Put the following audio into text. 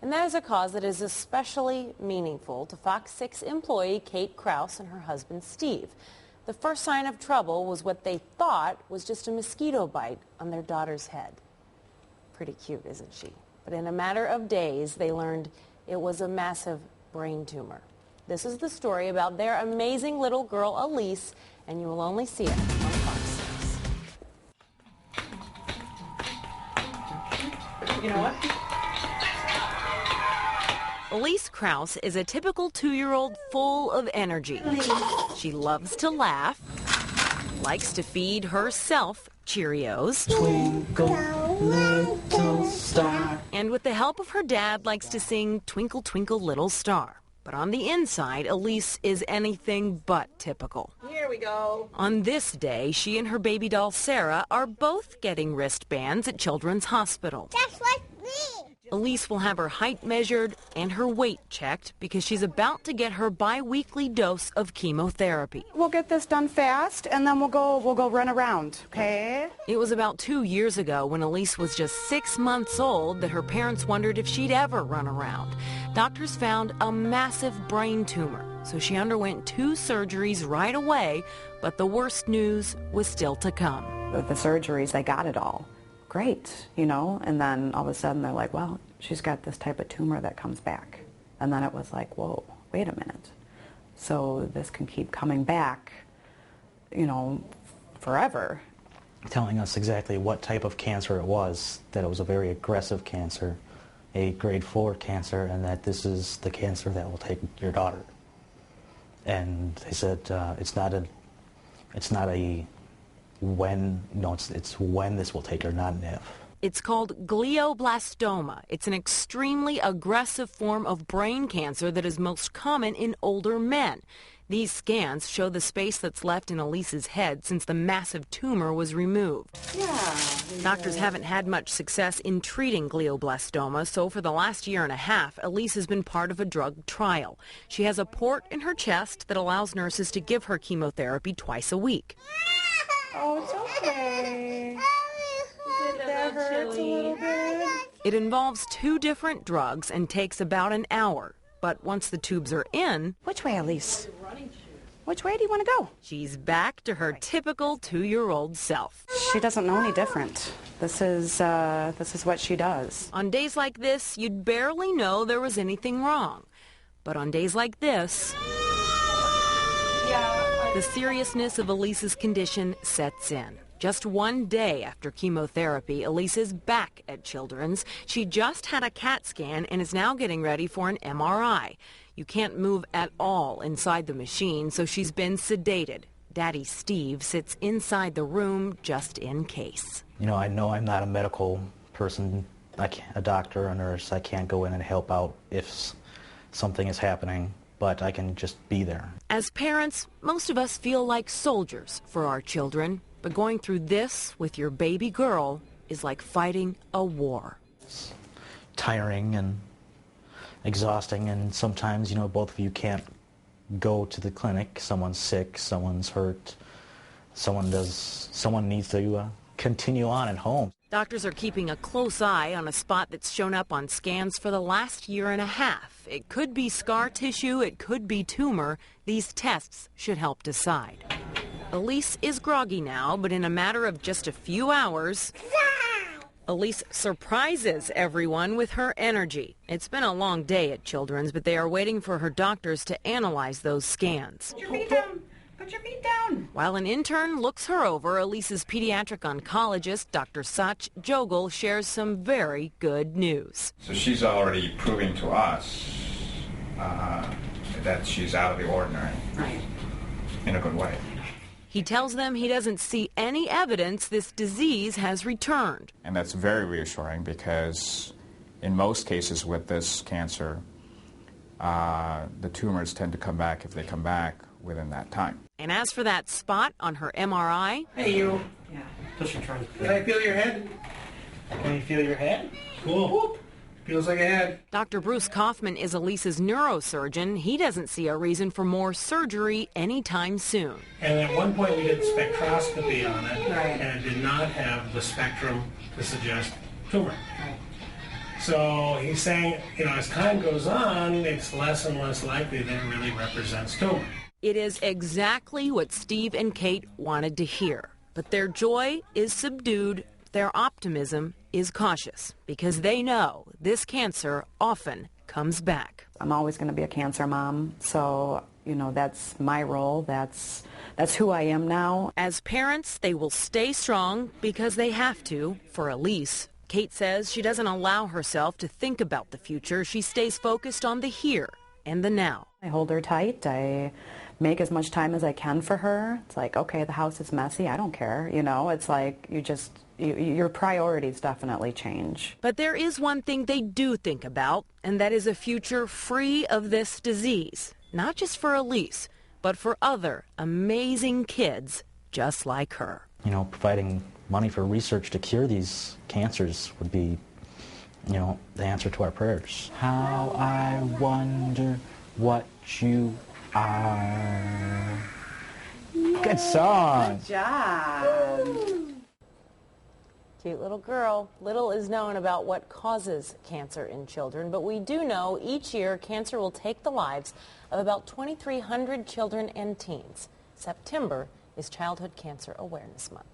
And that is a cause that is especially meaningful to Fox 6 employee Kate Krause and her husband Steve. The first sign of trouble was what they thought was just a mosquito bite on their daughter's head. Pretty cute, isn't she? But in a matter of days, they learned it was a massive brain tumor. This is the story about their amazing little girl, Elise, and you will only see it on Fox 6. You know what? Elise Krause is a typical 2-year-old full of energy. She loves to laugh, likes to feed herself Cheerios, Twinkle, little star, and with the help of her dad likes to sing Twinkle, Twinkle, Little Star. But on the inside, Elise is anything but typical. Here we go. On this day, she and her baby doll Sarah are both getting wristbands at Children's Hospital. Just like me. Elise will have her height measured and her weight checked because she's about to get her bi-weekly dose of chemotherapy. We'll get this done fast, and then we'll go run around, okay? It was about 2 years ago when Elise was just 6 months old that her parents wondered if she'd ever run around. Doctors found a massive brain tumor, so she underwent 2 surgeries right away, but the worst news was still to come. With the surgeries, they got it all. Great, you know, and then all of a sudden they're like, well, she's got this type of tumor that comes back. And then it was like, whoa, wait a minute. So this can keep coming back, you know, forever. Telling us exactly what type of cancer it was, that it was a very aggressive cancer, a grade 4 cancer, and that this is the cancer that will take your daughter. And they said it's not a when, no, it's when this will take her, not an if. It's called glioblastoma. It's an extremely aggressive form of brain cancer that is most common in older men. These scans show the space that's left in Elise's head since the massive tumor was removed. Yeah. Doctors haven't had much success in treating glioblastoma, so for the last year and a half, Elise has been part of a drug trial. She has a port in her chest that allows nurses to give her chemotherapy twice a week. Oh, it's okay. That hurts a little bit. It involves 2 different drugs and takes about an hour. But once the tubes are in... Which way, Elise? Which way do you want to go? She's back to her typical 2-year-old self. She doesn't know any different. This is what she does. On days like this, you'd barely know there was anything wrong. But on days like this... the seriousness of Elise's condition sets in. Just 1 day after chemotherapy, Elise is back at Children's. She just had a CAT scan and is now getting ready for an MRI. You can't move at all inside the machine, so she's been sedated. Daddy Steve sits inside the room just in case. You know I'm not a medical person, a doctor, a nurse. I can't go in and help out if something is happening, but I can just be there. As parents, most of us feel like soldiers for our children, but going through this with your baby girl is like fighting a war. It's tiring and exhausting, and sometimes, you know, both of you can't go to the clinic. Someone's sick, someone's hurt, someone needs to continue on at home. Doctors are keeping a close eye on a spot that's shown up on scans for the last year and a half. It could be scar tissue, it could be tumor. These tests should help decide. Elise is groggy now, but in a matter of just a few hours, Elise surprises everyone with her energy. It's been a long day at Children's, but they are waiting for her doctors to analyze those scans. Put your feet down. Put your feet down. While an intern looks her over, Elise's pediatric oncologist, Dr. Sach Jogel, shares some very good news. So she's already proving to us that she's out of the ordinary. Right. In a good way. He tells them he doesn't see any evidence this disease has returned. And that's very reassuring because in most cases with this cancer, the tumors tend to come back if they come back within that time. And as for that spot on her MRI... Hey, you. Yeah. Can I feel your head? Can you feel your head? Cool. Whoop. Feels like a head. Dr. Bruce Kaufman is Elise's neurosurgeon. He doesn't see a reason for more surgery anytime soon. And at one point we did spectroscopy on it, Right. and it did not have the spectrum to suggest tumor. Right. So he's saying, as time goes on, it's less and less likely that it really represents tumor. It is exactly what Steve and Kate wanted to hear. But their joy is subdued, their optimism is cautious, because they know this cancer often comes back. I'm always going to be a cancer mom, so, that's my role. That's who I am now. As parents, they will stay strong because they have to. For Elise, Kate says she doesn't allow herself to think about the future. She stays focused on the here and the now. I hold her tight. I make as much time as I can for her. It's like, okay, the house is messy. I don't care. It's like your priorities definitely change. But there is one thing they do think about, and that is a future free of this disease. Not just for Elise, but for other amazing kids just like her. Providing money for research to cure these cancers would be, the answer to our prayers. How I wonder what you are. Good song. Good job. Cute little girl. Little is known about what causes cancer in children, but we do know each year cancer will take the lives of about 2,300 children and teens. September is Childhood Cancer Awareness Month.